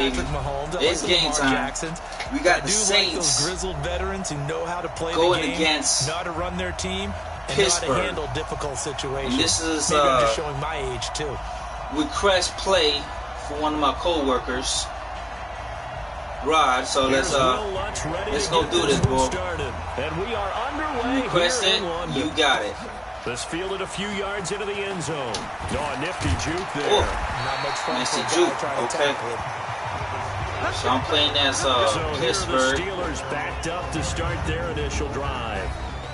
It's game time. We got the Saints grizzled veterans who know how to play going the game, against know how to run their team, and Pittsburgh. know how to handle difficult situations. And this is Maybe I'm just showing my age too. Request play for one of my co-workers, Rod. So let's go do this, bro. And we are underway. Request it. You got it. This fielded a few yards into the end zone. Oh, a nifty juke there. Oh, Not much fun. nice juke. Okay. So I'm playing as Pittsburgh. The Steelers backed up to start their initial drive.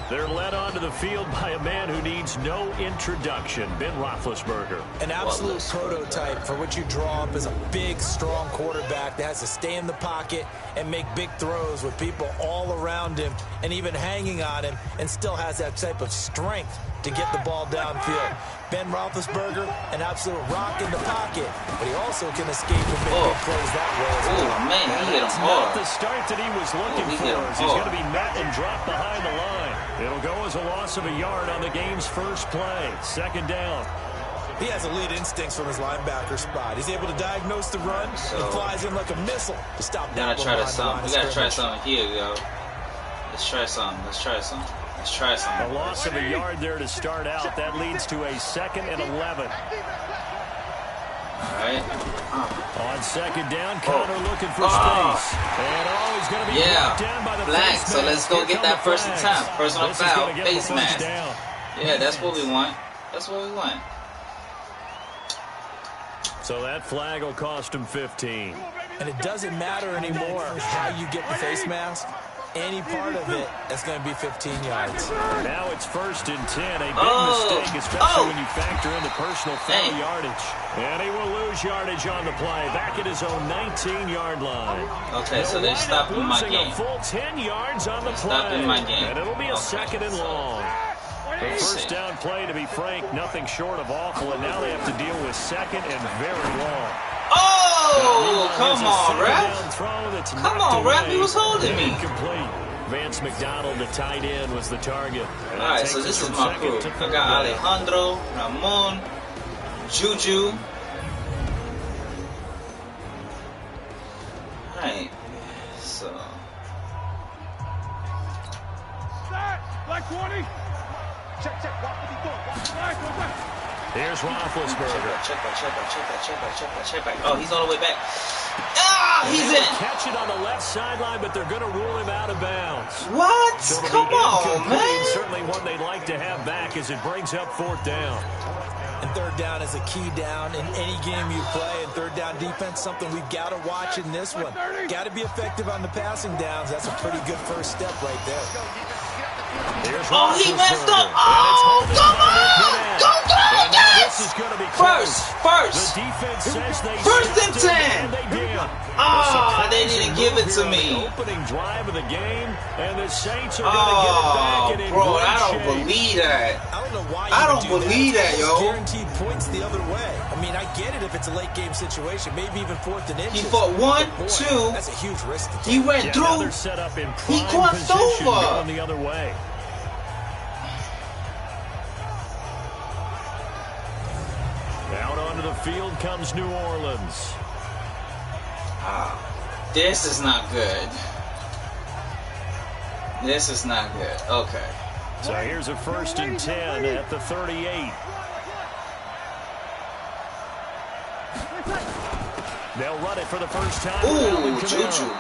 They're led onto the field by a man who needs no introduction, Ben Roethlisberger. An absolute prototype for what you draw up as a big, strong quarterback that has to stay in the pocket and make big throws with people all around him and even hanging on him, and still has that type of strength to get the ball downfield. Ben Roethlisberger, an absolute rock in the pocket, but he also can escape and make big plays that way as well. Oh, man, he hit him That's hard. not the start that he was looking for. He's going to be met and dropped behind the line. It'll go as a loss of a yard on the game's first play. Second down. He has elite instincts from his linebacker spot. He's able to diagnose the run and flies in like a missile to stop that. We gotta try something here, yo. Let's try something. A loss of a yard there to start out. That leads to a 2nd and 11. All right. On second down, Connor looking for space. And he's going to be brought down by the flag. face So mask. let's go get that first attempt. Personal foul, face mask. Down. Yeah, that's what we want. So that flag will cost him 15. And it doesn't matter anymore how you get the face mask. Any part of it, that's going to be 15 yards. Now it's 1st and 10. A big mistake, especially when you factor in the personal foul yardage. And he will lose yardage on the play. Back at his own 19-yard line. Okay, so they're stopping my game. A full 10 yards on the play. Stopping my game. And it'll be a 2nd and long. The first down play, to be frank, nothing short of awful. And now they have to deal with 2nd and very long. Oh, come on, ref. Come on, ref. He was holding me. Incomplete. Vance McDonald, the tight end, was the target. All right, so this is my crew. I got Alejandro, Ramon, Juju. All right, so. Black 20. Check. Here's Roethlisberger. Check back. Oh, he's all the way back. He's in. Catch it on the left sideline, but they're going to rule him out of bounds. What? So Come on, man. Certainly one they'd like to have back as it brings up 4th down. And 3rd down is a key down in any game you play. And 3rd down defense, something we've got to watch in this one. Got to be effective on the passing downs. That's a pretty good first step right there. He messed up. Oh, come on. Go, this is going to be close. First. The defense says they 1st and 10. They did. They didn't give it to me. Opening drive of the game, and the Saints are going to get it back. And bro, I don't believe that. I don't know why. I don't believe that, yo. Guaranteed points the other way. I mean, I get it if it's a late game situation, maybe even 4th and inches. He fought 1, 2. That's a huge risk to take. He went through. Set up in He crossed over. Going the other way. Out onto the field comes New Orleans. This is not good. Okay. So here's a 1st and 10 at the 38. They'll run it for the first time. Ooh, Juju.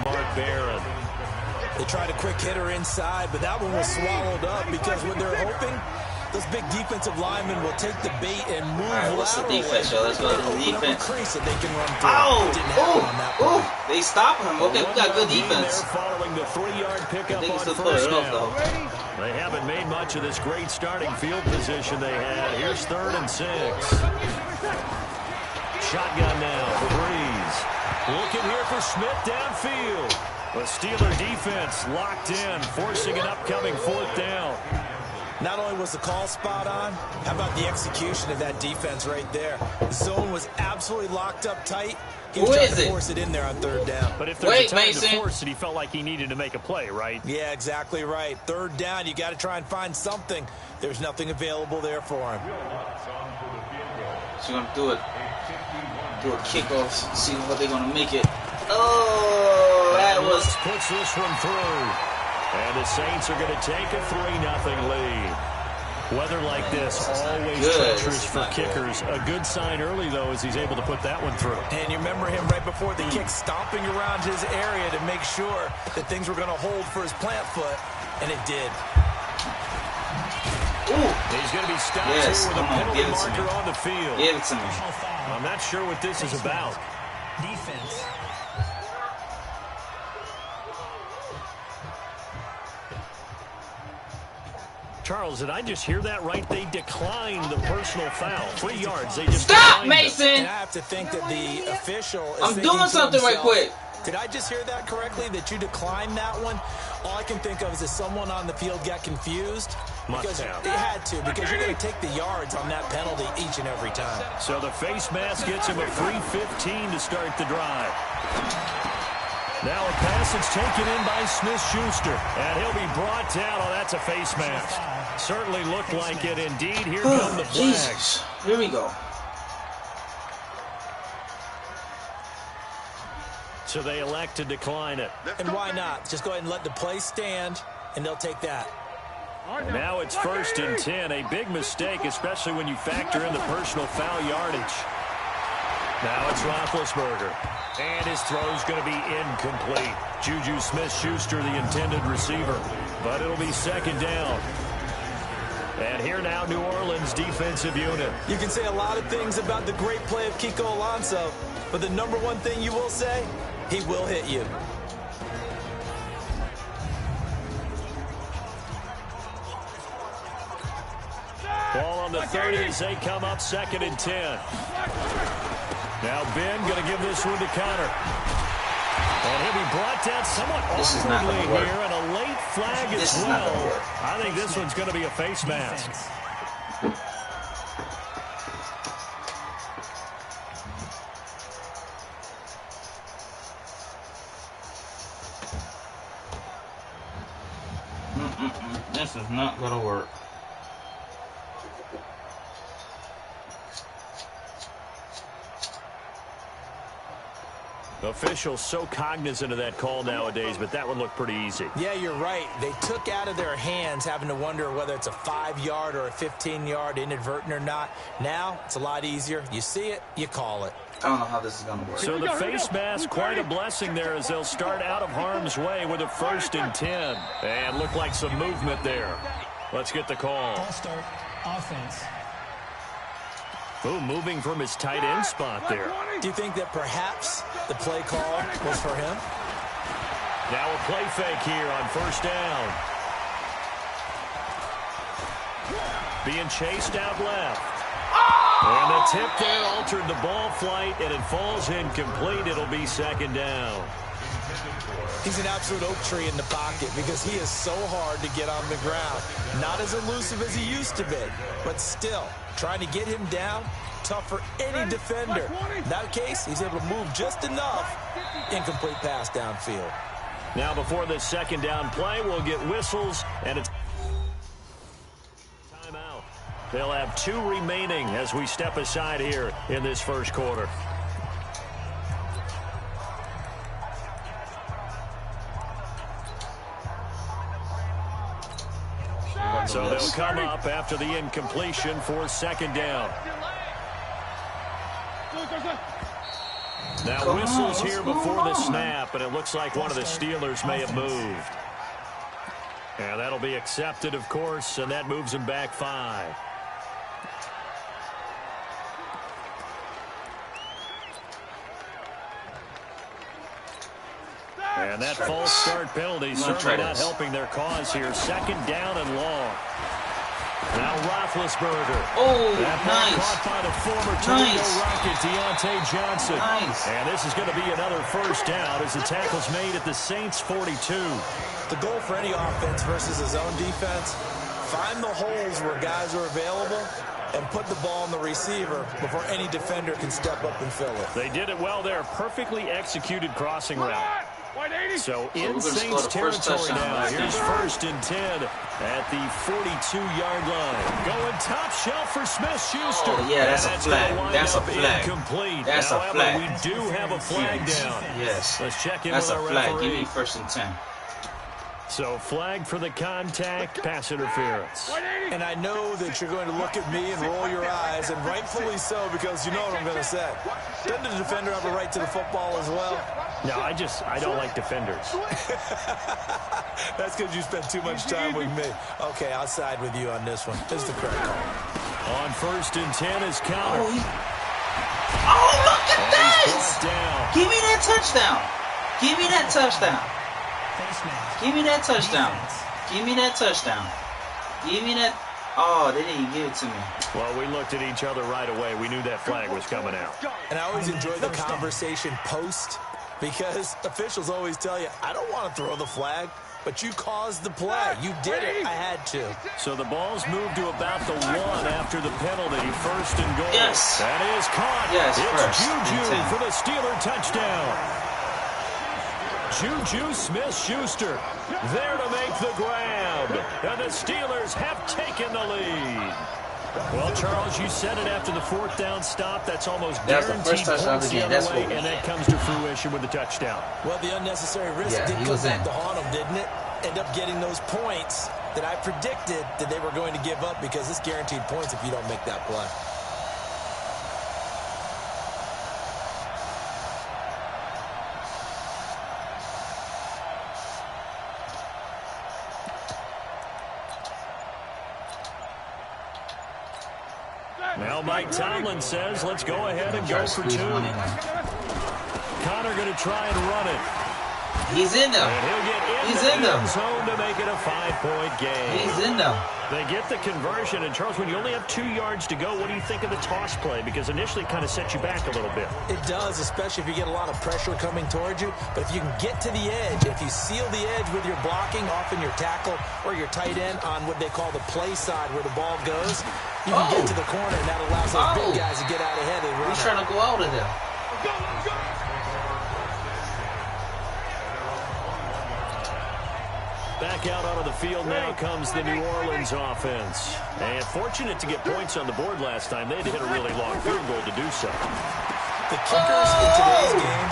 Mark Barron. They tried a quick hitter inside, but that one was swallowed up because what they're hoping, those big defensive linemen will take the bait and move laterally. What's the defense, yo? Let's go to the defense. That they can run through. They stop him. Okay, we got good defense. Following the 3-yard pickup on first down. They haven't made much of this great starting field position they had. Here's 3rd and 6. Shotgun now for Breeze. Looking here for Smith downfield. The Steeler defense locked in, forcing an upcoming 4th down. Not only was the call spot on, how about the execution of that defense right there? The zone was absolutely locked up tight. He was trying to force it in there on 3rd down. But if there's a time to force it, he felt like he needed to make a play, right? Yeah, exactly right. 3rd down, you got to try and find something. There's nothing available there for him. She's going to do it. Do a kickoff, see what they're gonna make it. Oh, that was puts this one through, and the Saints are going to take a 3-0 lead. Weather like this always treacherous for kickers. A good sign early though as he's able to put that one through. And you remember him right before the kick, stomping around his area to make sure that things were going to hold for his plant foot, and it did. Ooh. He's going to be stopped here with a penalty marker on the field. Give it to me. I'm not sure what this is about. Defense. Charles, did I just hear that right? They declined the personal foul. 3 yards. They just stop, Mason. And I have to think that the official is I'm doing something right quick. Did I just hear that correctly, that you declined that one? All I can think of is that someone on the field got confused. Because they had to, because you're going to take the yards on that penalty each and every time. So the face mask gets him a free 15 to start the drive. Now a pass that's taken in by Smith-Schuster, and he'll be brought down. Oh, that's a face mask. Certainly looked like it. Indeed, here come the flags. Here we go. So they elect to decline it. And why not? Just go ahead and let the play stand, and they'll take that. And now it's 1st and 10. A big mistake, especially when you factor in the personal foul yardage. Now it's Roethlisberger. And his throw's going to be incomplete. Juju Smith-Schuster, the intended receiver. But it'll be 2nd down. And here now, New Orleans defensive unit. You can say a lot of things about the great play of Kiko Alonso, but the number one thing you will say, he will hit you. Ball on the 30 as they come up 2nd and 10. Now Ben going to give this one to Connor. And he'll be brought down somewhat awkwardly here, and a late flag as well. I think this one's going to be a face mask. This is not going to work. Officials so cognizant of that call nowadays, but that one looked pretty easy. Yeah, you're right. They took out of their hands having to wonder whether it's a 5-yard or a 15-yard, inadvertent or not. Now, it's a lot easier. You see it, you call it. I don't know how this is going to work. So the face mask, quite a blessing there as they'll start out of harm's way with a 1st and 10. And look like some movement there. Let's get the call. Ball start, offense. Ooh, moving from his tight end spot there. Do you think that perhaps the play call was for him? Now a play fake here on 1st down. Being chased out left. And the tip there altered the ball flight, and it falls incomplete. It'll be 2nd down. He's an absolute oak tree in the pocket because he is so hard to get on the ground. Not as elusive as he used to be, but still, trying to get him down, tough for any defender. In that case, he's able to move just enough. Incomplete pass downfield. Now before this 2nd down play, we'll get whistles, and it's timeout. They'll have 2 remaining as we step aside here in this 1st quarter. So they'll come up after the incompletion for 2nd down. Now whistles here before the snap, and it looks like one of the Steelers may have moved. And that'll be accepted, of course, and that moves him back 5. And that false start penalty certainly not helping their cause here. 2nd down and long. Now Roethlisberger. Oh, that ball nice. caught by the former Toledo Rocket, Deontay Johnson. Nice. And this is going to be another 1st down as the tackle's made at the Saints 42. The goal for any offense versus his own defense, find the holes where guys are available and put the ball on the receiver before any defender can step up and fill it. They did it well there. Perfectly executed crossing route. So in we're gonna Saints score the first territory touchdown now. right Here's there. 1st and 10 at the 42-yard line. Going top shelf for Smith-Schuster. Oh, yeah, that's a flag. That's a flag. Incomplete. That's a However, flag. we do have a flag down. Yes. Let's check in that's with a our flag. referee. Give me 1st and 10. So flag for the contact, pass interference. And I know that you're going to look at me and roll your eyes, and rightfully so, because you know what I'm going to say. Doesn't the defender have a right to the football as well? No, I don't like defenders. That's because you spent too much time with me. Okay, I'll side with you on this one. This is the correct call. On 1st and 10 is Connor. Oh, look at this! Give me that touchdown. Give me that touchdown. Give me that touchdown. Give me that touchdown. Give me that. Oh, they didn't give it to me. Well, we looked at each other right away. We knew that flag was coming out. And I always enjoy the conversation post, because officials always tell you, I don't want to throw the flag, but you caused the play. You did it. I had to. So the ball's moved to about the 1 after the penalty. 1st and goal. Yes. That is caught. Yes, it's Juju for the Steeler touchdown. Juju Smith-Schuster there to make the grab. And the Steelers have taken the lead. Well, Charles, you said it after the 4th down stop. That's almost guaranteed points the other way, and that comes to fruition with the touchdown. Well, the unnecessary risk did come back to haunt them, didn't it? End up getting those points that I predicted that they were going to give up, because it's guaranteed points if you don't make that play. Now Mike Tomlin says, let's go ahead and go for 2. Connor going to try and run it. He's in there. And he'll get in the end zone to make it a 5-point game. He's in there. They get the conversion. And, Charles, when you only have 2 yards to go, what do you think of the toss play? Because initially it kind of sets you back a little bit. It does, especially if you get a lot of pressure coming towards you. But if you can get to the edge, if you seal the edge with your blocking, often your tackle or your tight end on what they call the play side where the ball goes, you can get to the corner, and that allows those big guys to get out ahead of the runner. He's trying to go out of there. Back out onto the field now comes the New Orleans offense. And fortunate to get points on the board last time. They had to hit a really long field goal to do so. The kickers in today's game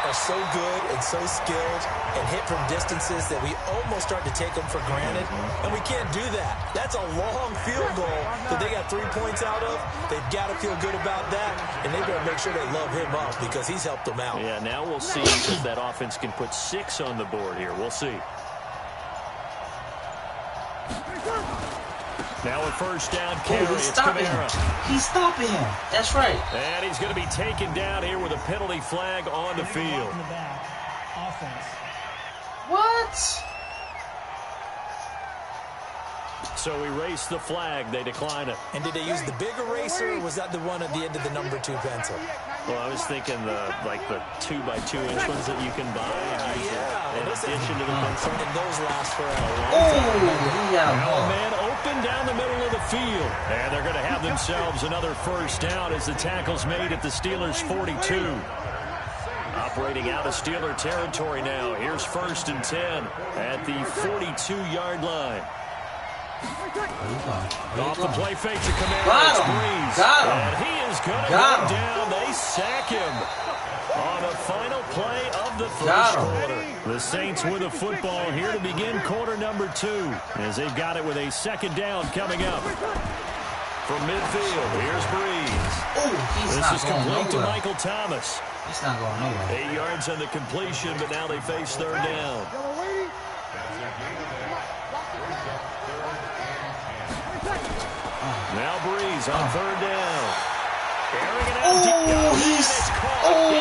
are so good and so skilled and hit from distances that we almost start to take them for granted, and we can't do that. That's a long field goal that they got 3 points out of. They've got to feel good about that, and they better make sure they love him up, because he's helped them out. Yeah, now we'll see if that offense can put 6 on the board here. We'll see. Now a 1st down carry. He's stopping him. He's stopping him. That's right. And he's going to be taken down here with a penalty flag on the field. Offense. What? So we race the flag. They decline it. And did they use the big eraser, or was that the one at the end of the number 2 pencil? Well, I was thinking the 2x2 inch ones that you can buy and use in addition to the pencil. And those last forever. Man open down the middle of the field. And they're going to have themselves another 1st down as the tackle's made at the Steelers' 42. Operating out of Steeler territory now. Here's 1st and 10 at the 42-yard line. Off the play fake to Kamara. It's Breeze. And he is going to go down. They sack him on the final play of the 1st quarter. The Saints with a football here to begin quarter number 2, as they've got it with a 2nd down coming up. From midfield, here's Breeze. This is complete to Michael Thomas. He's not going nowhere. 8 yards on the completion, but now they face 3rd down. Now Breeze on 3rd down.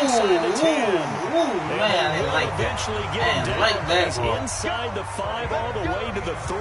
Inside the 10. Man, I like that. Eventually get him down. He's inside the 5 all the way to the 3.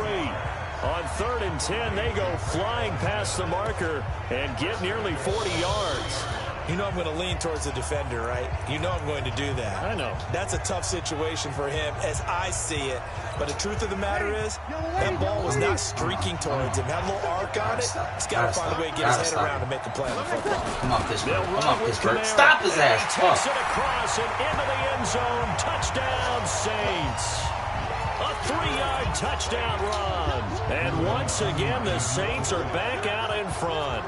On 3rd and 10, they go flying past the marker and get nearly 40 yards. You know I'm going to lean towards the defender, right? You know I'm going to do that. I know. That's a tough situation for him as I see it. But the truth of the matter is, that ball was not streaking towards him. Had a little arc on it. He's got to find a way to get his head around to make a play on the football. Come on, Pittsburgh. Come on, Pittsburgh. Stop his ass. Takes it across and into the end zone. Touchdown, Saints. A 3-yard touchdown run. And once again, the Saints are back out in front.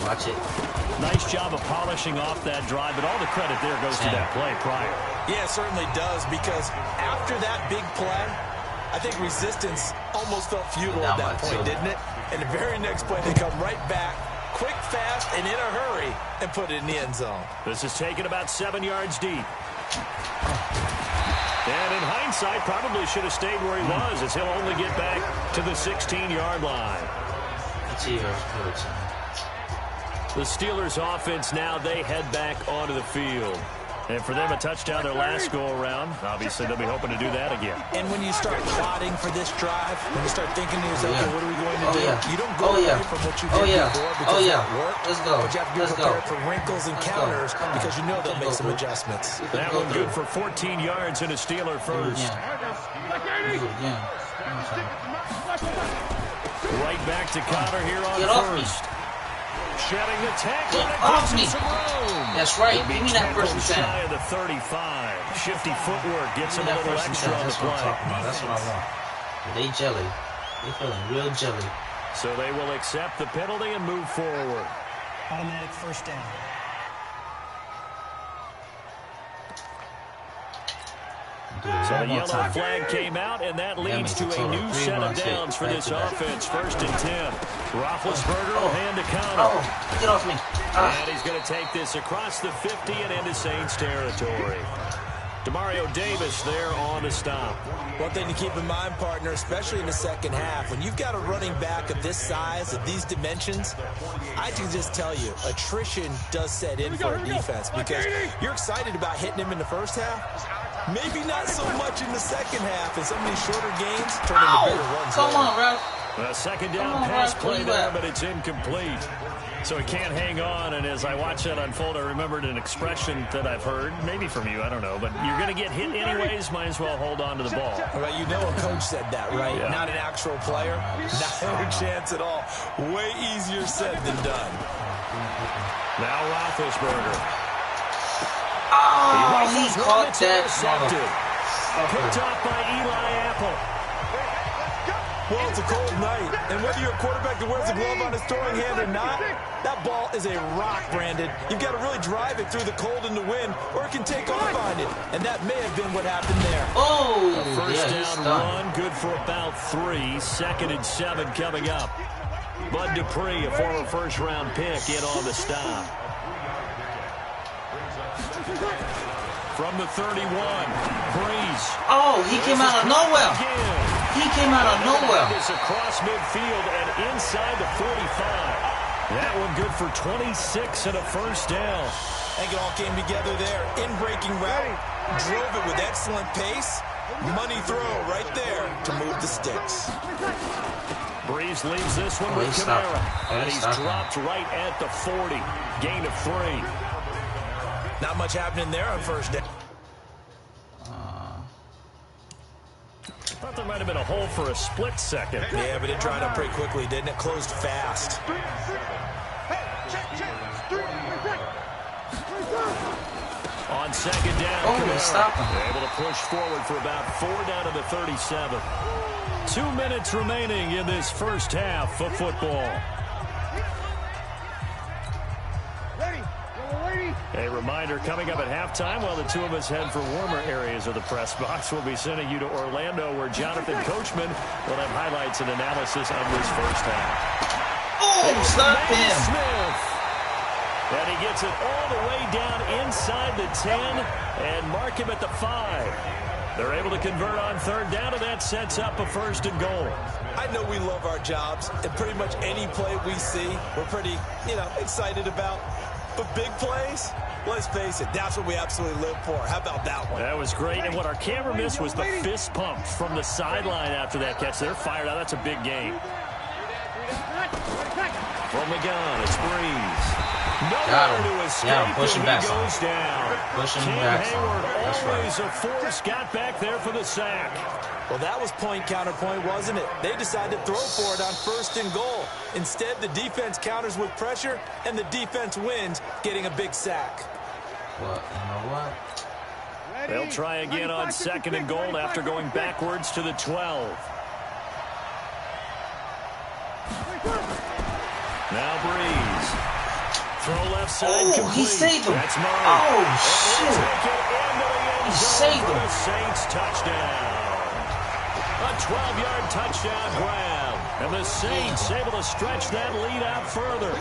Watch it. Nice job of polishing off that drive, but all the credit there goes to that play prior. Yeah, it certainly does, because after that big play, I think resistance almost felt futile at that point, didn't it? And the very next play, they come right back, quick, fast, and in a hurry, and put it in the end zone. This is taken about 7 yards deep. And in hindsight, probably should have stayed where he was, as he'll only get back to the 16-yard line. The Steelers' offense now, they head back onto the field. And for them, a touchdown their last go-around. Obviously, they'll be hoping to do that again. And when you start plotting for this drive, when you start thinking to yourself, okay, what are we going to do? You don't go away from what you did before because it worked. Let's go. But you have to be prepared for wrinkles and counters because you know they'll make some adjustments. That one good for 14 yards and a Steeler first. Right back to Connor here on first. Shedding the tackle. Off me. That's right. Give me that first and 10. Shy of the 35. Shifty footwork gets him a little extra on the play. That's what I want. They jelly. They feeling real jelly. So they will accept the penalty and move forward. Automatic first down. So the yellow flag came out, and that leads to a new set of downs for this offense. 1st and 10. Roethlisberger will hand to Connor. Get off me. And he's going to take this across the 50 and into Saints territory. Demario Davis there on the stop. One thing to keep in mind, partner, especially in the second half, when you've got a running back of this size, of these dimensions, I can just tell you, attrition does set in for a defense because you're excited about hitting him in the first half. Maybe not so much in the second half, and some of these shorter gains turn into bigger runs. Come on, Ralph. A second down pass play there, but it's incomplete. So he can't hang on, and as I watch that unfold, I remembered an expression that I've heard, maybe from you, I don't know, but you're going to get hit anyways, might as well hold on to the ball. Well, you know a coach said that, right? Yeah. Not an actual player. Not a chance at all. Way easier said than done. Now Roethlisberger. Oh, he caught that. Picked off by Eli Apple. Well, it's a cold night, and whether you're a quarterback that wears a glove on his throwing hand or not, that ball is a rock, Brandon. You've got to really drive it through the cold and the wind, or it can take off on you, and that may have been what happened there. Oh, first down run, good for about 3. 2nd and 7 coming up. Bud Dupree, a former first-round pick, in on the stop. From the 31, Breeze. Oh, he came out of nowhere. He came out of nowhere. It's across midfield and inside the 45. That one good for 26 and a first down. I think it all came together there. In-breaking route, drove it with excellent pace. Money throw right there to move the sticks. Breeze leaves this one with Kamara. And he's dropped right at the 40. Gain of 3. Not much happening there on first down. Thought there might have been a hole for a split second. Yeah, but it dried up pretty quickly, didn't it? Closed fast. On second down, Kamara able to push forward for about 4 down to the 37. 2 minutes remaining in this first half of football. A reminder, coming up at halftime, while the two of us head for warmer areas of the press box, we'll be sending you to Orlando, where Jonathan Coachman will have highlights and analysis of this first half. Oh, stop him. Smith. And he gets it all the way down inside the 10 and mark him at the 5. They're able to convert on third down, and that sets up a 1st and goal. I know we love our jobs, and pretty much any play we see, we're pretty, excited about. But big plays, let's face it, that's what we absolutely live for. How about that one? That was great, and what our camera missed was the fist pump from the sideline after that catch. They're fired out. That's a big game. From the gun, it's Breeze. Nowhere to escape, push him back. Goes down. Push him Cam back. Hayward, That's always right. a force, got back there for the sack. Well, that was point counterpoint, wasn't it? They decided to throw for it on 1st and goal. Instead, the defense counters with pressure, and the defense wins, getting a big sack. Well, you know what? They'll try again on 2nd and goal after going backwards to the 12. Now Breeze. Throw left side. Oh, complete. he saved him. That's Murray. Oh, shit. He saved him. The Saints touchdown. A 12-yard touchdown grab. And the Saints able to stretch that lead out further.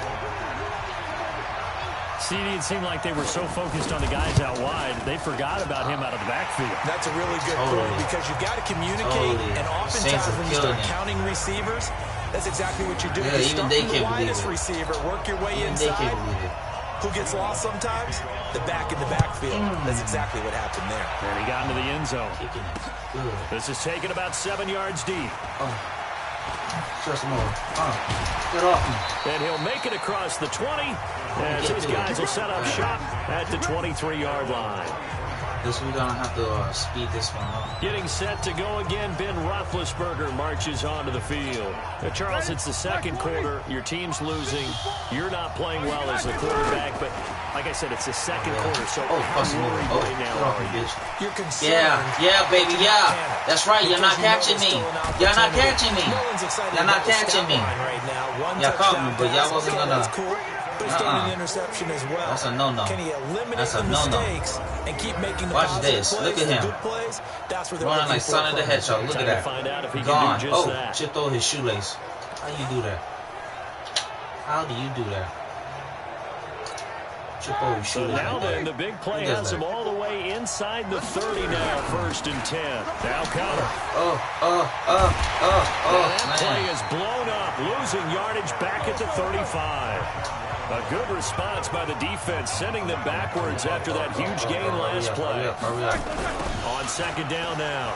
CD, it seemed like they were so focused on the guys out wide, they forgot about him out of the backfield. That's a really good point because you've got to communicate, and oftentimes when you start counting receivers, that's exactly what you do. Yeah, you even start they from the can't believe widest it. receiver, work your way Even inside. they can't believe it. Who gets lost sometimes? The back in the backfield. That's exactly what happened there. And he got into the end zone. Kicking it. Good. This is taken about 7 yards deep. Trust him over. Get off me. And he'll make it across the 20. As his guys will set up shop at the 23-yard line. Guess we're gonna have to speed this one up. Getting set to go again, Ben Roethlisberger marches onto the field. Now, Charles, it's the second quarter. Your team's losing. You're not playing well as the quarterback, but like I said, it's the second quarter, so fussing over. right now. Get off me, bitch. You're concerned. Yeah, baby, yeah. That's right. You're not catching me. You're not catching me. You're not catching me. Y'all caught me, but y'all wasn't gonna. But he's throwing an interception as well. That's a no-no. Can he eliminate That's a the no-no. mistakes and keep making the Watch positive this. plays, Look at the him. good plays? That's where they're Running like looking Sonic the for. Hedgehog. Look Time at to find out if he that. can Gone. do just Oh, that. chipped over his shoelace. How you do that? How do you do that? Chip over his So shoelace. now then, the big play has him all the way inside the 30 now, 1st and 10. Now counter. That play is blown up, losing yardage back at the 35. A good response by the defense, sending them backwards after that huge gain last play. On 2nd down now,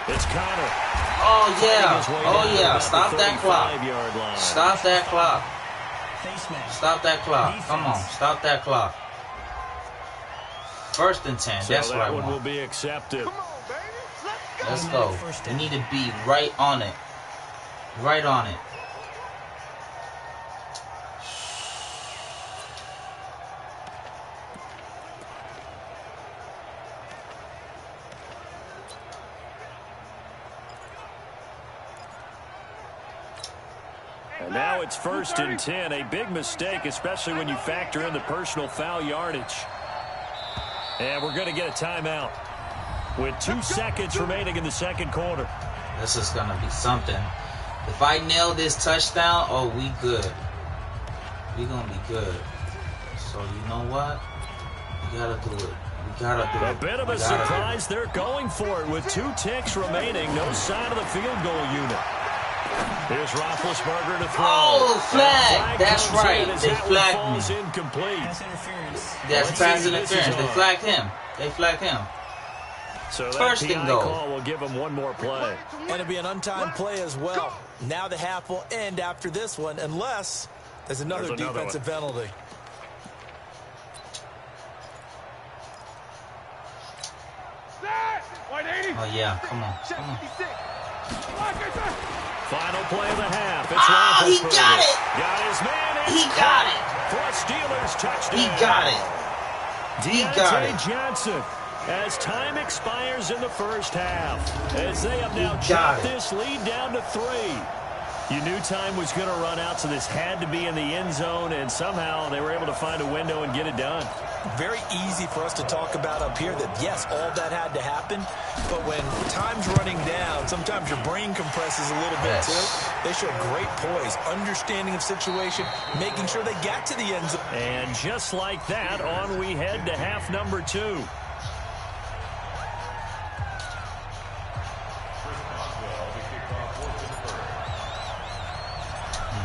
it's Connor. Oh, yeah. Stop that clock. Stop that clock. Stop that clock. Come on. Stop that clock. 1st and 10. That's what I want. That one will be accepted. Let's go. We need to be right on it. Right on it. And now it's 1st and 10. A big mistake, especially when you factor in the personal foul yardage. And we're going to get a timeout with 2 seconds remaining in the second quarter. This is going to be something. If I nail this touchdown, oh, we good. We going to be good. So, you know what? We got to do it. We got to do it. A bit of a surprise. They're going for it with 2 ticks remaining. No sign of the field goal unit. Here's Roethlisberger to throw. Oh, flag. That's right. They flagged me. Incomplete. Pass interference. That's pass interference. They flagged him. They flagged him. So that 1st and goal. call will give him one more play. And it'll be an untimed play as well. Now the half will end after this one, unless there's another defensive penalty. Oh, yeah. Come on. Come on. Final play of the half. It's he Roethlisberger. got it. Got his man. He got it. For a Steelers touchdown. He got it. He got it. Johnson, as time expires in the first half, as they have now got chopped it. this lead down to 3. You knew time was going to run out, so this had to be in the end zone, and somehow they were able to find a window and get it done. Very easy for us to talk about up here that, yes, all that had to happen, but when time's running down, sometimes your brain compresses a little bit too. They showed great poise, understanding of situation, making sure they got to the end zone. And just like that, on we head to half number 2.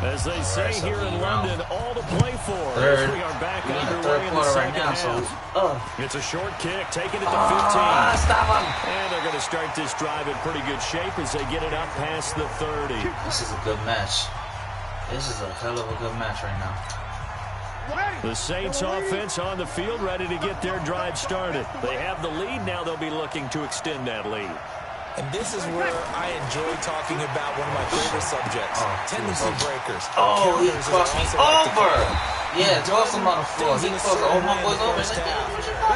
As they say here in London, all to play for. As we are back underway in the second half. It's a short kick, taking it to 15. Stop him. And they're going to start this drive in pretty good shape as they get it up past the 30. This is a good match. This is a hell of a good match right now. The Saints offense on the field, ready to get their drive started. They have the lead. Now they'll be looking to extend that lead. And this is where I enjoy talking about one of my favorite subjects, tendency breakers. Oh, he crossed me over. Yeah, toss him on the floor. He crossed all my boys over.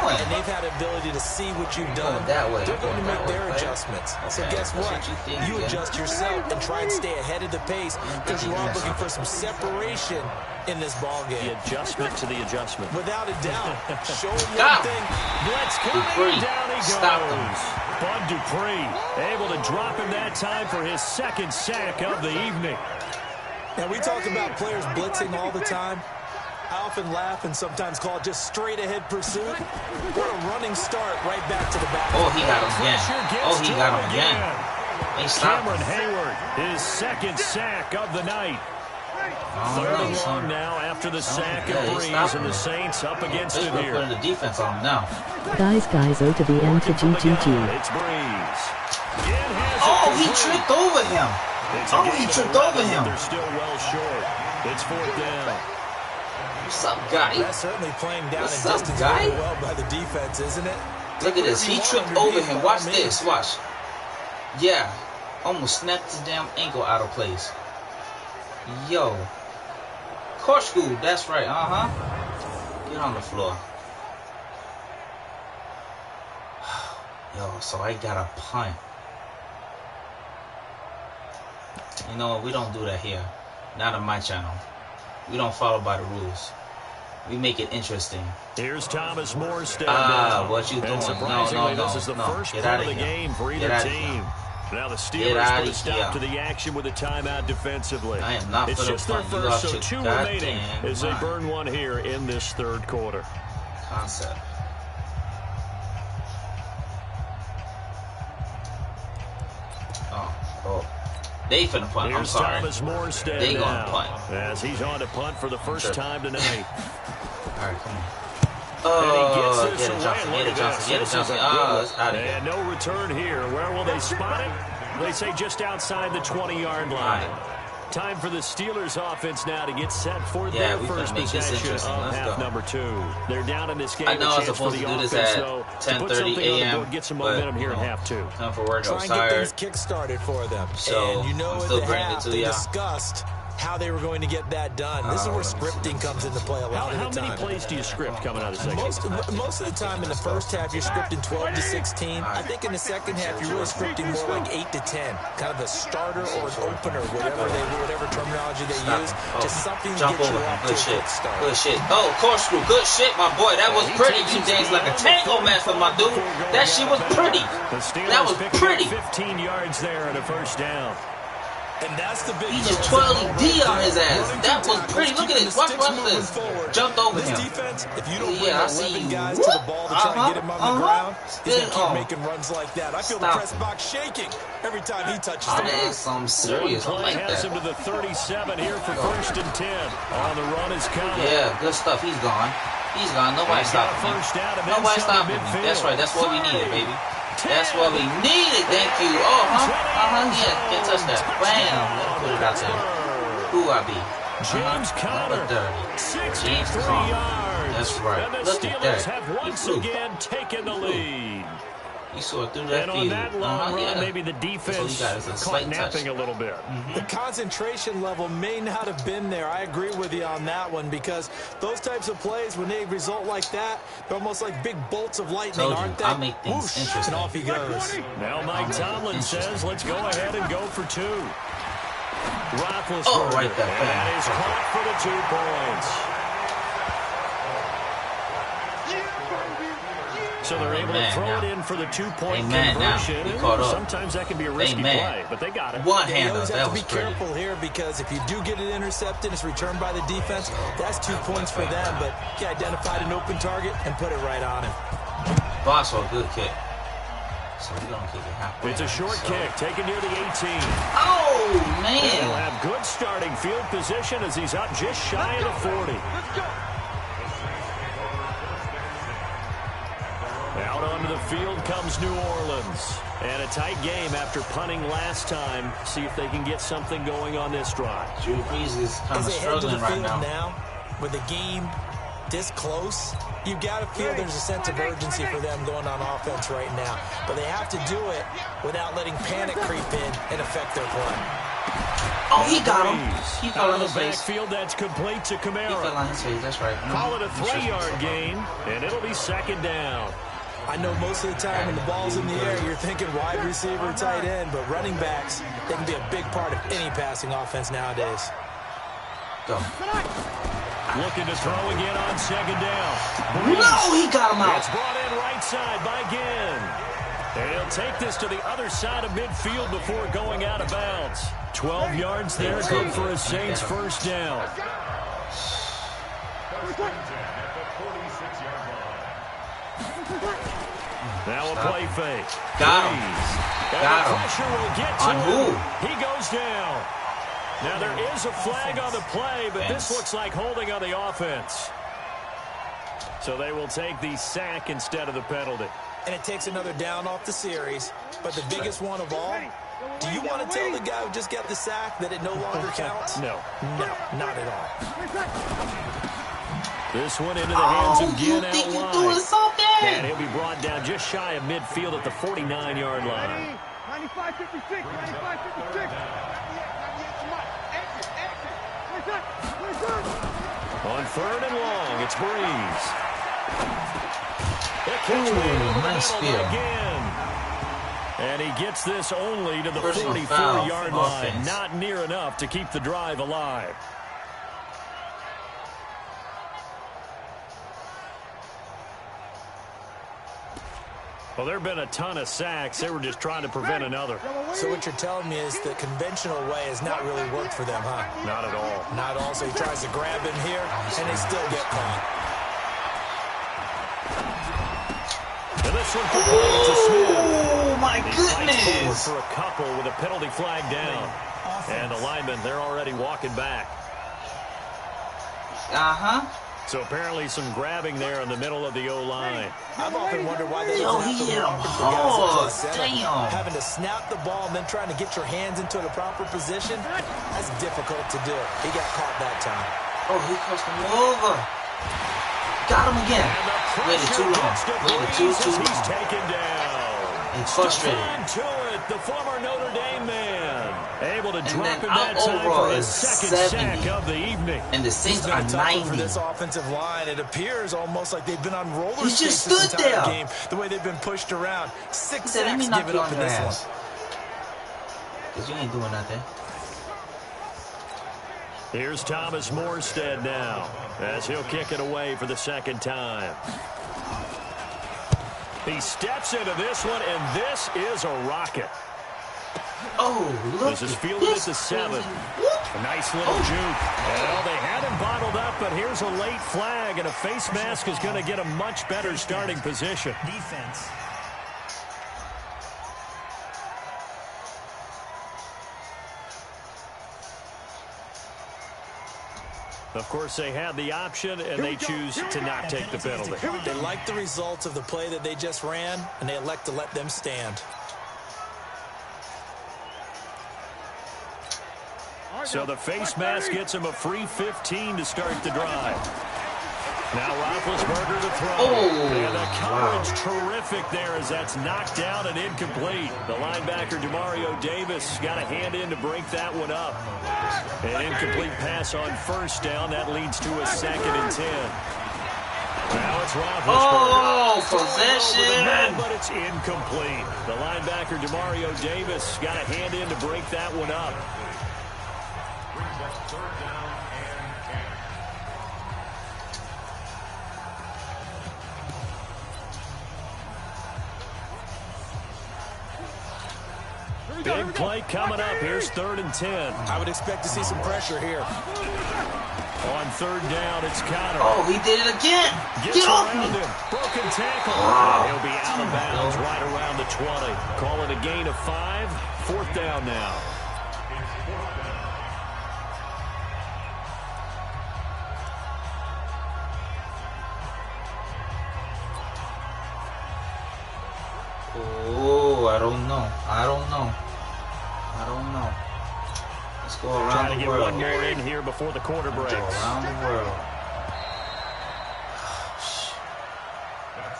doing? And they've had the ability to see what you've done. That way. They're going to make their adjustments. Okay. So guess what? You adjust yourself and try and stay ahead of the pace because you are looking for some separation in this ball game. The adjustment to the adjustment. Without a doubt. Show him one thing. Blitz coming. Down he Stop goes. him. Bud Dupree able to drop him that time for his second sack of the evening. Now, we talk about players blitzing all the time. I often laugh and sometimes call it just straight-ahead pursuit. What a running start right back to the back. Oh, he got him again. Oh, he got him again. He stopped Cameron him. Hayward, his second sack of the night. Third and long now after the sack of Breeze, and the Saints up against it here. Putting the defense on him now. Guys, O to the N to GGG. It's Breeze. Oh, he tripped over him. Oh, he tripped over him. They're still well short. It's fourth down. What's up, guy? That's certainly playing down What's in up, distance guy? very well by the defense, isn't it? Look at this. He tripped over him. Watch this. Watch. Yeah. Almost snapped his damn ankle out of place. Yo. Korsku. That's right. Uh-huh. Get on the floor. Yo, so I got a punt. You know, we don't do that here. Not on my channel. We don't follow by the rules. We make it interesting. Here's Thomas Morstead. What you doing? And surprisingly, this is the first part of the game for either team. Now the Steelers put a stop to the action with a timeout defensively. I am not. It's just their first, so 2 remaining as they burn one here in this third quarter. Concept. Oh. They finna punt. Here's I'm sorry. Thomas Morstead they gonna now, punt. as he's on to punt for the first time tonight. All right, come on. Oh, get it, Johnson. Oh, it's out of here. And no return here. Where will they spot it? They say just outside the 20-yard line. Time for the Steelers offense now to get set for their first possession of half number 2. They're down in this game. I know I was for supposed the to do this offense, at though, 10:30 a.m. Get some momentum here in half 2. Time for work. Try and get things kick-started for them. So, and you know, I'm at still the bringing it half, to they y'all. discussed how they were going to get that done. This is where scripting comes into play a lot of the time. How many plays do you script coming out of the second? Most of the time in the first half, you're scripting 12 to 16. I think in the second half, you're really scripting more like 8 to 10. Kind of a starter or an opener, whatever terminology they use. Just something to get you off to a good start. Good shit. Oh, Corkscrew. Good shit, my boy. That was pretty. You danced like a tango master, my dude. That shit was pretty. That was pretty. 15 yards there and a first down. And that's the big. He just twirled D on his ass. That was pretty. Look at this. Watch this. Jumped over him. Defense, if you don't bring 11 guys to the ball to try and get him on the ground, he's going to keep making runs like that. I feel the press box shaking every time he touches the ball. That is some serious. I like has that. him to the 37 here for first and 10. On the run is coming. Yeah, good stuff. He's gone. He's gone. Nobody stopping him. Nobody stopping him. That's right. That's what we needed, baby. That's what we needed. Thank you. Yeah. Can't touch that. Bam. Let's put it out there. Who I be? James Conner. 63 yards. That's right. And the Look at Steelers that. have once again taken the lead. He saw through that and field. on that long run, maybe the defense caught napping a little bit. The concentration level may not have been there. I agree with you on that one, because those types of plays, when they result like that, they're almost like big bolts of lightning, aren't they? I make things interesting. And off he goes. Now Mike Tomlin says, let's go ahead and go for 2. Roethlisberger, right there. And is caught for the 2 points. So they're able to throw it in for the 2-point conversion. Sometimes that can be a risky play, but they got it. One-hander, you always that have to was be pretty. careful here, because if you do get it intercepted, it's returned by the defense. That's 2 points for them, but he identified an open target and put it right on him. Boswell, good kick. So we're going to kick it halfway. It's a short kick, taken near the 18. Oh, man. He'll have good starting field position as he's up just shy of the 40. Let's go. Out onto the field comes New Orleans. And a tight game after punting last time. See if they can get something going on this drive. Drew Brees is kind of struggling right now. With the game this close, you've got to feel there's a sense of urgency for them going on offense right now. But they have to do it without letting panic creep in and affect their play. Oh, he got him. He fell on the his face. backfield, that's complete to Kamara. He fell on his face, that's right. Call it a 3-yard gain, and it'll be second down. I know most of the time when the ball's in the air, you're thinking wide receiver, tight end, but running backs, they can be a big part of any passing offense nowadays. Go. Looking to throw again on second down. No, he got him out. It's brought in right side by Ginn. And he'll take this to the other side of midfield before going out of bounds. 12 yards there, good for a Saints first down. Now a play fake. Got him. Got him. Pressure will get to him. He goes down. Now there is a flag on the play, but this looks like holding on the offense. So they will take the sack instead of the penalty. And it takes another down off the series. But the biggest one of all, do you want to tell the guy who just got the sack that it no longer counts? No. No, not at all. This one into the hands of Ginn out wide. Something? And he'll be brought down just shy of midfield at the 49-yard line. 95-56, 95-56. On third and long, it's Breeze. Nice field. And he gets this only to the 44-yard line. Not near enough to keep the drive alive. Well, there have been a ton of sacks. They were just trying to prevent another. So what you're telling me is the conventional way has not really worked for them, huh? Not at all. Not at all. So he tries to grab him here, and they still get caught. And this one complete to Smith. Oh, my goodness. For a couple with a penalty flag down. And the linemen, they're already walking back. Uh-huh. So apparently some grabbing there in the middle of the O-line. I've often wondered why they Yo, he hit him hard. Damn. Having to snap the ball and then trying to get your hands into the proper position, that's difficult to do. He got caught that time. Oh, he crossed him over. Got him again. Waited too long. Waited too long. He's taken down. He's frustrated. To it, the former Notre Dame man. Able to drop him that our time overall for his is second 70. sack of the evening. And the Saints It's are been tougher 90. for this offensive line. It appears almost like they've been on roller He skates just this stood entire there. game. The way they've been pushed around. He 6 said, let me sacks knock given you up on in your this ass. one. Because you ain't doing nothing. Here's Thomas Morstead now, as he'll kick it away for the second time. He steps into this one, and this is a rocket. Oh, look. This is fielded at the 7. A nice little juke. Well, they had him bottled up, but here's a late flag, and a face mask is going to get a much better starting position. Defense. Of course, they had the option, and they choose to not take the penalty. They like the results of the play that they just ran, and they elect to let them stand. So the face mask gets him a free 15 to start the drive. Now Roethlisberger to throw. Oh, and the coverage terrific there as that's knocked down and incomplete. The linebacker, Demario Davis, got a hand in to break that one up. An incomplete pass on first down. That leads to a 2nd and 10. Now it's Roethlisberger. Oh, possession. But it's incomplete. The linebacker, Demario Davis, got a hand in to break that one up. Big play coming up. Here's 3rd and 10. I would expect to see some pressure here. On 3rd down, it's Connor. Oh, he did it again. Gets Get off me. around him. Broken tackle. Wow. He'll be out of bounds right around the 20. Call it a gain of 5. 4th down now. Oh, I don't know. I don't know. I don't know. Let's go around Trying to the get world. one more in here before the quarter breaks. Go around the world.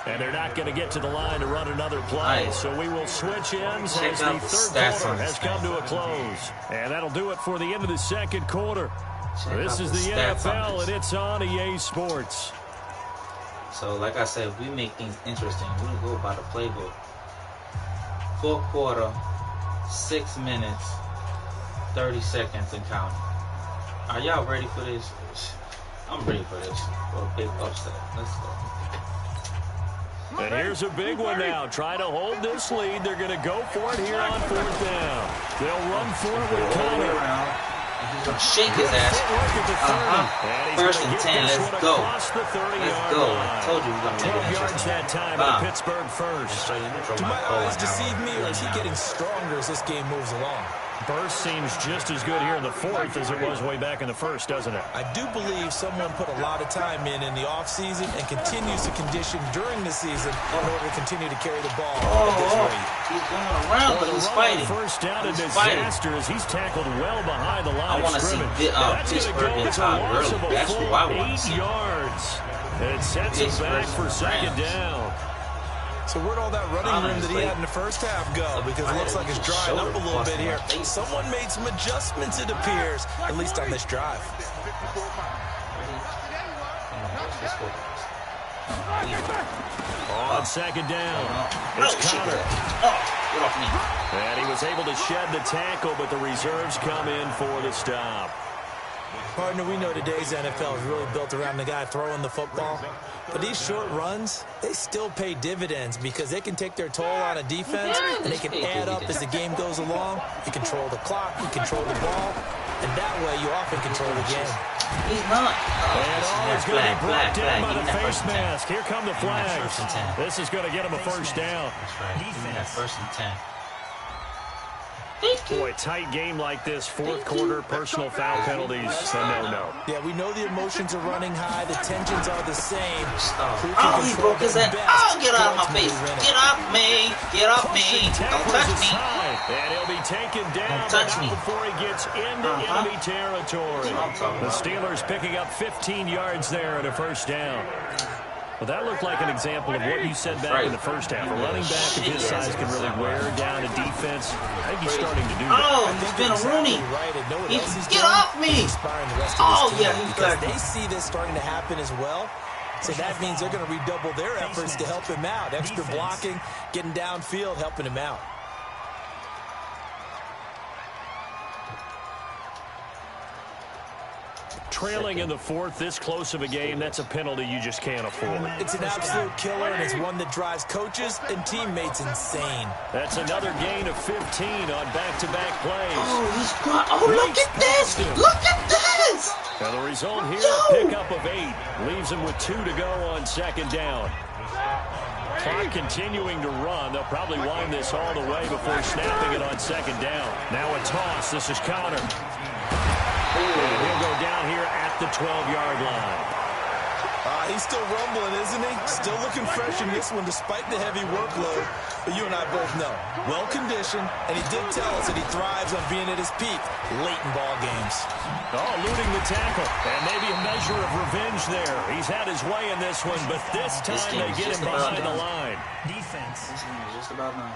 And they're not going to get to the line to run another play. So we will switch ends as the third quarter has come to a close. And that'll do it for the end of the second quarter. This is the NFL, and it's on EA Sports. So, like I said, we make things interesting. We go by the playbook. Fourth quarter, 6 minutes, 30 seconds and counting. Are y'all ready for this? I'm ready for this. For a big upset. Let's go. And here's a big one now. Trying to hold this lead. They're going to go for it here on fourth down. They'll run for it with Connor. He's going to shake his ass. First and 10. Let's go. Let's go. I told you we're going to make it interesting. That time at Pittsburgh first. Do my eyes deceive me, or is he getting stronger as this game moves along? Burst seems just as good here in the fourth as it was way back in the first, doesn't it? I do believe someone put a lot of time in the offseason and continues to condition during the season in order to continue to carry the ball at this rate. He's going around, but he's fighting. First down, a disaster as he's tackled well behind the line of scrimmage. I want to see Pittsburgh get tied early. That's what I want to see. 8 yards. It sets him back for second down. So where'd all that running room that he had in the first half go? Because it looks like it's drying up a little bit here. Someone made some adjustments, it appears, at least on this drive. On second down, it's Connor. Get off me. And he was able to shed the tackle, but the reserves come in for the stop. Partner, we know today's NFL is really built around the guy throwing the football. But these short runs, they still pay dividends because they can take their toll on a defense and they can add up as the game goes along. You control the clock, you control the ball, and that way you often control the game. He's not. He's going to be brought down by the face mask. Here come the flags. This is going to get him a first down. That's right. Defense. First and 10. Boy, tight game like this, fourth quarter, personal foul penalties, a no-no. Yeah, we know the emotions are running high, the tensions are the same. Oh, he broke his head. Oh, get out of my face. Get off me. Get off me. Don't touch me. And he'll be taken down before he gets into enemy territory. The Steelers picking up 15 yards there and a first down. Well, that looked like an example of what you said back in the first half. A running back of his size can really wear down a defense. I think he's starting to do that. Oh, he's been a Rooney. Get off me. Oh, yeah, he's because they see this starting to happen as well. So that means they're going to redouble their efforts to help him out. Extra blocking, getting downfield, helping him out. Trailing in the fourth, this close of a game, that's a penalty you just can't afford. It's an absolute killer, and it's one that drives coaches and teammates insane. That's another gain of 15 on back-to-back plays. Oh, he's got. Oh, look at this! Look at this! Now the result here, a pickup of 8. Leaves him with 2 to go on second down. Clock continuing to run. They'll probably wind this all the way before snapping it on second down. Now a toss. This is Connor. And he'll go down here at the 12-yard line. He's still rumbling, isn't he? Still looking fresh in this one despite the heavy workload. But you and I both know, well-conditioned, and he did tell us that he thrives on being at his peak late in ball games. Oh, eluding the tackle. And maybe a measure of revenge there. He's had his way in this one, but this time they get him behind the line. Defense. This game is just about done.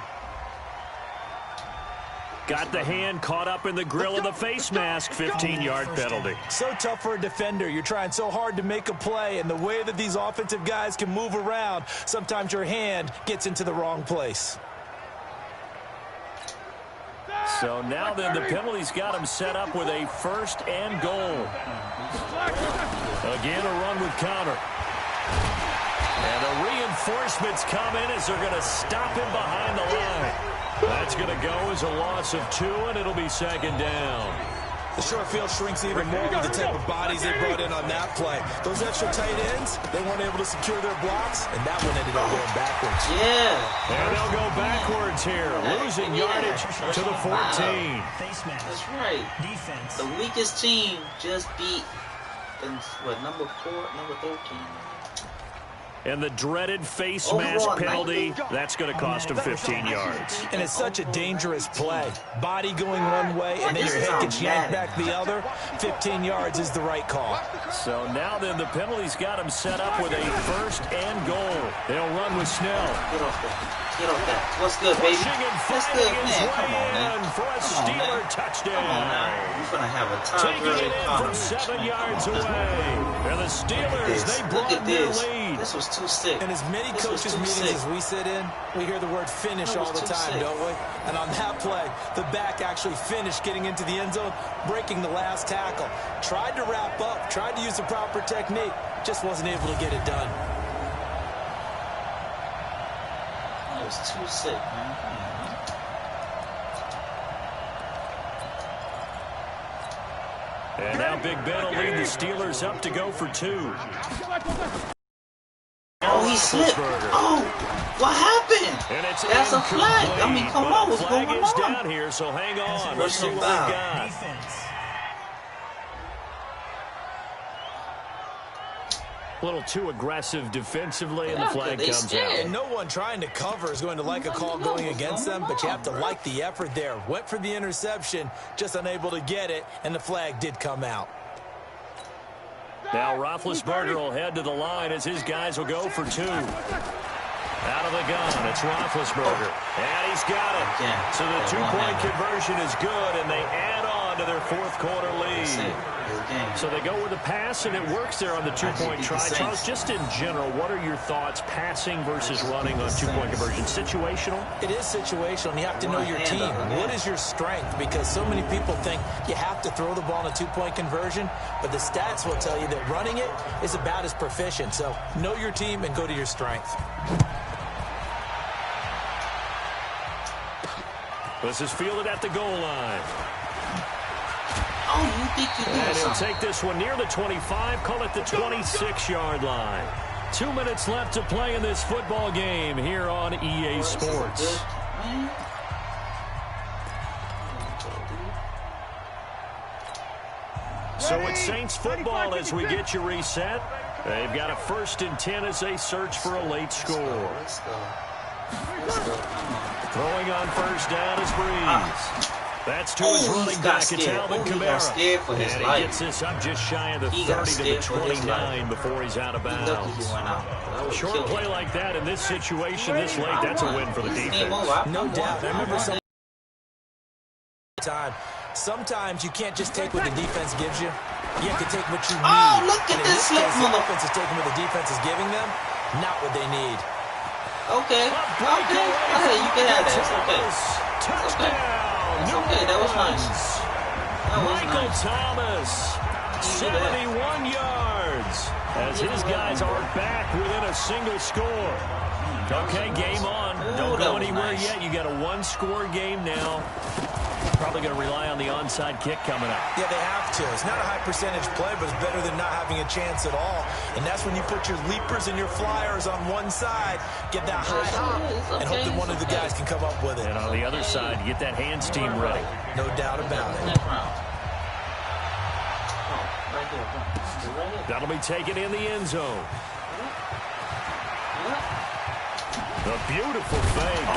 Got the hand caught up in the grill of the face mask. 15-yard penalty. So tough for a defender. You're trying so hard to make a play, and the way that these offensive guys can move around, sometimes your hand gets into the wrong place. So now then, the penalty's got him set up with a first and goal. Again, a run with Connor. And the reinforcements come in as they're going to stop him behind the line. That's going to go as a loss of 2, and it'll be second down. The short field shrinks even more with the type of bodies they brought in on that play. Those extra tight ends, they weren't able to secure their blocks, and that one ended up going backwards. Yeah. And they'll go backwards here, losing yardage to the 14. That's right. Defense. The weakest team just beat, what, number 4, number 13? And the dreaded face mask penalty, that's going to cost him 15 yards. And it's such a dangerous play. Body going one way, and then your head gets yanked back the other. 15 yards is the right call. So now then, the penalty's got him set up with a 1st and goal. They'll run with Snell. Get off that. Get off that. What's good, baby? What's good, man? Come on, man. For a Steeler touchdown. Come on now. You're going to have a time Taking it in from 7 yards away. And the Steelers, they broaden their lead. This was too sick. In as many coaches' meetings as we sit in, we hear the word finish all the time, don't we? And on that play, the back actually finished getting into the end zone, breaking the last tackle. Tried to wrap up, tried to use the proper technique, just wasn't able to get it done. That was too sick, man. And now Big Ben will lead the Steelers up to go for 2. Oh, he slipped. Oh, what happened? And it's That's a flag. I mean, come on, what's going on? Flag is down here, so hang on. Let's see what we got. Defense. A little too aggressive defensively, and the flag comes out. And no one trying to cover is going to like a call going against them, but you have to like the effort there. Went for the interception, just unable to get it, and the flag did come out. Now Roethlisberger will head to the line as his guys will go for 2. Out of the gun, it's Roethlisberger. And he's got it. So the 2-point conversion is good, and they add on to their 4th quarter lead. So they go with the pass, and it works there on the 2-point try. Charles, just in general, what are your thoughts passing versus running on 2-point conversion? Situational? It is situational, and you have to know your team. What is your strength? Because so many people think you have to throw the ball in a 2-point conversion, but the stats will tell you that running it is about as proficient. So know your team and go to your strength. This is fielded at the goal line. Oh, you think you did And he'll something. take this one near the 25, call it the 26-yard line. 2 minutes left to play in this football game here on EA Sports. So it's Saints football as we get you reset. They've got a 1st and 10 as they search for a late score. Let's go. Let's go. Throwing on 1st down is Breeze. That's to his running back. It's Alvin Kamara. He got scared for his and life. He gets this up just shy of the 30 to the 29 before he's out of bounds. Short play like that in this situation this late, that's a win for the defense. No doubt. I remember sometimes you can't just take what the defense gives you. You have to take what you need. Oh, look at and in this case, slip. the offense is taking what the defense is giving them, not what they need. Okay. Okay. You can have that. It's okay. Touchdown. It's okay. That was nice. Michael Thomas, 71 yards, as his guys are back within a single score. Okay, game on. Don't go anywhere yet. You got a 1-score game now. Probably going to rely on the onside kick coming up. Yeah, they have to. It's not a high percentage play, but it's better than not having a chance at all. And that's when you put your leapers and your flyers on one side, get that high hop, and hope that one of the guys can come up with it. And on the other side, you get that hands team ready. No doubt about it. That'll be taken in the end zone. A beautiful fake.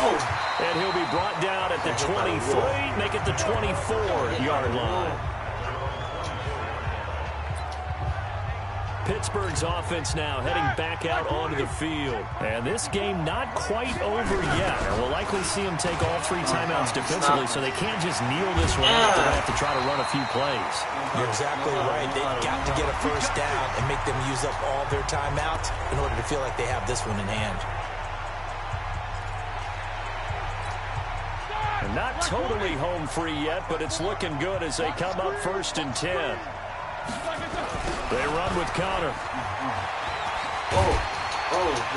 And he'll be brought down at the 23, make it the 24-yard line. Pittsburgh's offense now heading back out onto the field. And this game not quite over yet. And we'll likely see them take all 3 timeouts defensively, so they can't just kneel this one out. They're going to have to try to run a few plays. You're exactly right. They've got to get a 1st down and make them use up all their timeouts in order to feel like they have this one in hand. And not totally home free yet, but it's looking good as they come up 1st and 10. They run with Connor.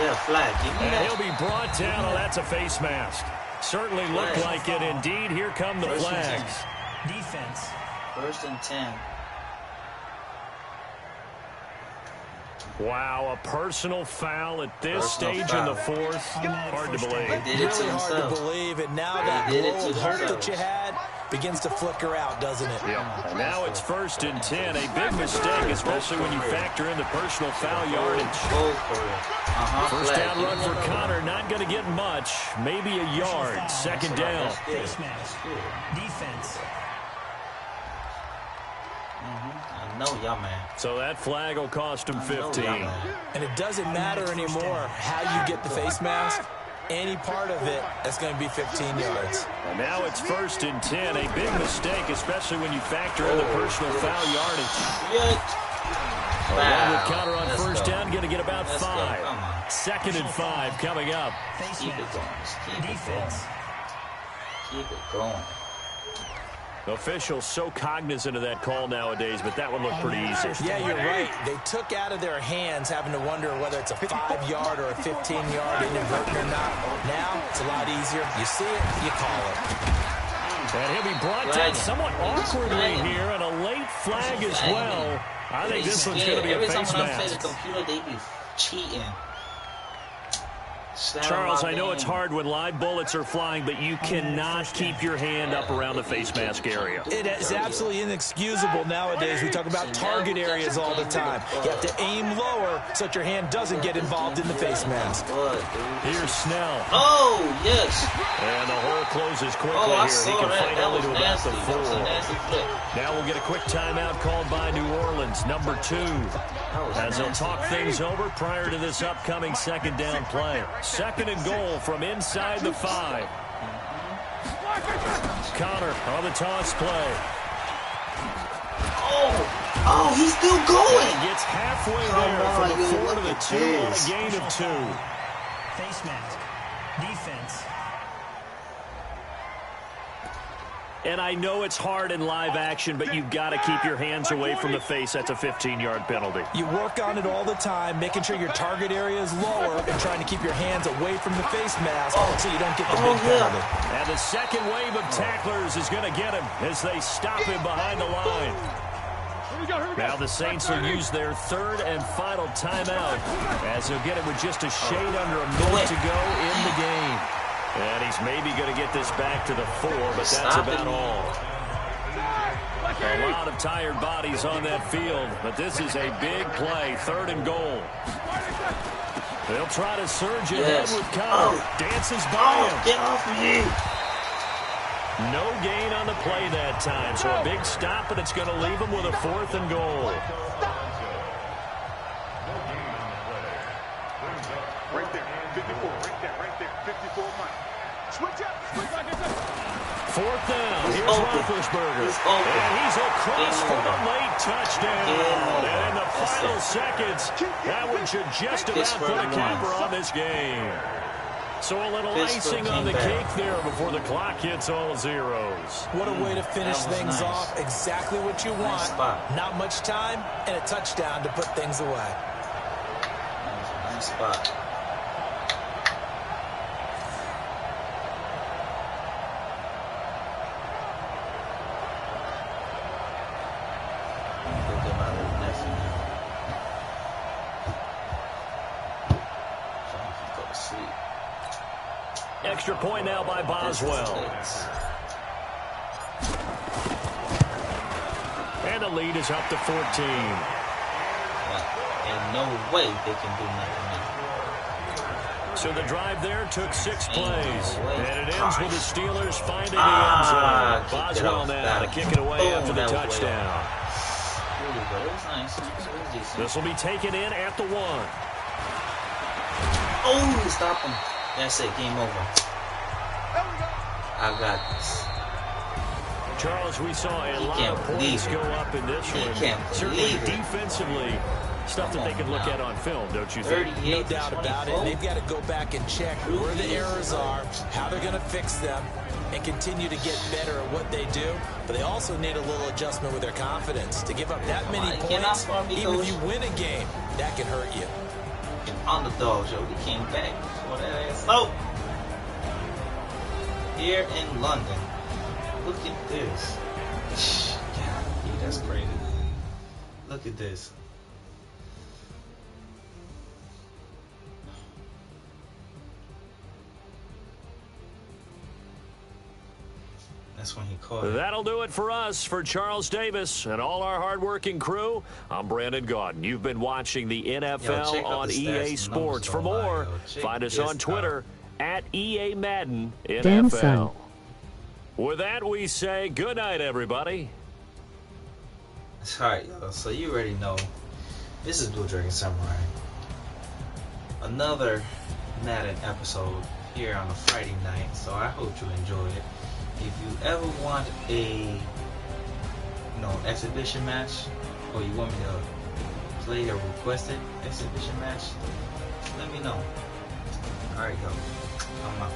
Yeah, flag. Give me that. And he'll be brought down. Oh, that's a face mask. Certainly looked like it. Indeed, here come the flags. Defense. 1st and 10. Wow, a personal foul at this stage in the fourth. Hard to believe. Really hard to believe. And now that glow of hope that you had begins to flicker out, doesn't it? Yeah. And now it's 1st and 10. A big mistake, especially when you factor in the personal foul yardage. First down run for Connor. Not going to get much. Maybe a yard. 2nd down. Face mask. Defense. I know y'all, man. So that flag will cost him 15. And it doesn't matter anymore how you get the face mask. Any part of it, that's going to be 15 yards. And now it's 1st and 10. A big mistake, especially when you factor in the personal foul yardage. Along with Connor on first down, going to get about 5. 2nd and 5 coming up. Keep it going. Defense. Keep it going. Officials so cognizant of that call nowadays, but that one looked pretty easy. Yeah, you're right. They took out of their hands having to wonder whether it's a 5-yard or a 15-yard inadvertent or not. Now, it's a lot easier. You see it, you call it. And he'll be brought down somewhat awkwardly here, and a late flag as well. I think this one's going to be a face mask. Every time I play the computer, they be cheating. Charles, I know it's hard when live bullets are flying, but you cannot keep your hand up around the face mask area. It is absolutely inexcusable nowadays. We talk about target areas all the time. You have to aim lower so that your hand doesn't get involved in the face mask. Here's Snell. Oh, yes. And the hole closes quickly here. He can fight only to about the 4. Now we'll get a quick timeout called by New Orleans, number 2. As they'll talk things over prior to this upcoming 2nd down play. 2nd and goal from inside the 5. Connor on the toss play. Oh, he's still going. He gets halfway there from the 4 to the 2 on a gain of 2. Face mask. Defense. And I know it's hard in live action, but you've got to keep your hands away from the face. That's a 15-yard penalty. You work on it all the time, making sure your target area is lower and trying to keep your hands away from the face mask so you don't get the big penalty. And the second wave of tacklers is going to get him as they stop him behind the line. Now the Saints will use their 3rd and final timeout as they'll get it with just a shade under a minute to go in the game. And he's maybe going to get this back to the 4, but that's about all. A lot of tired bodies on that field, but this is a big play, 3rd and goal. They'll try to surge ahead with Connor. Dances by him. Get off me. No gain on the play that time, so a big stop, and it's going to leave him with a 4th and goal. Right there, 54, right there, 54 Mike. Switch up. 4th down. Here's Roethlisberger. And he's across for a late touchdown. And in the final seconds, that one should just about put a capper on this game. So a little icing on the cake there before the clock hits all zeros. What a way to finish things off. Exactly what you want. Not much time and a touchdown to put things away. Nice spot. Extra point now by Boswell. And the lead is up to 14. Ain't no way they can do nothing now. So the drive there took 6 plays. And it ends with the Steelers finding the end zone. Boswell now to kick it away after the touchdown. This will be taken in at the 1. Oh, stop him. That's it. Game over. I got this. Charles, we saw a lot of points go up in this one. Certainly defensively, stuff that they can look at on film, don't you think? No doubt about it. They've got to go back and check where the errors are, how they're going to fix them, and continue to get better at what they do. But they also need a little adjustment with their confidence. To give up that many points, even if you win a game, that can hurt you. Underdogs, yo. We came back for that ass. Oh! Here in London. Look at this. God, that's crazy. Look at this. That's when he caught it. That'll do it for us. For Charles Davis and all our hardworking crew, I'm Brandon Gaudin. You've been watching the NFL on EA Sports. For more, find us on Twitter at EA Madden NFL. Damn son. With that, we say good night, everybody. Alright, y'all. So you already know. This is BLU Dragon Samurai. Another Madden episode here on a Friday night. So I hope you enjoy it. If you ever want a exhibition match, or you want me to play a requested exhibition match, let me know. Alright, yo. I'm out.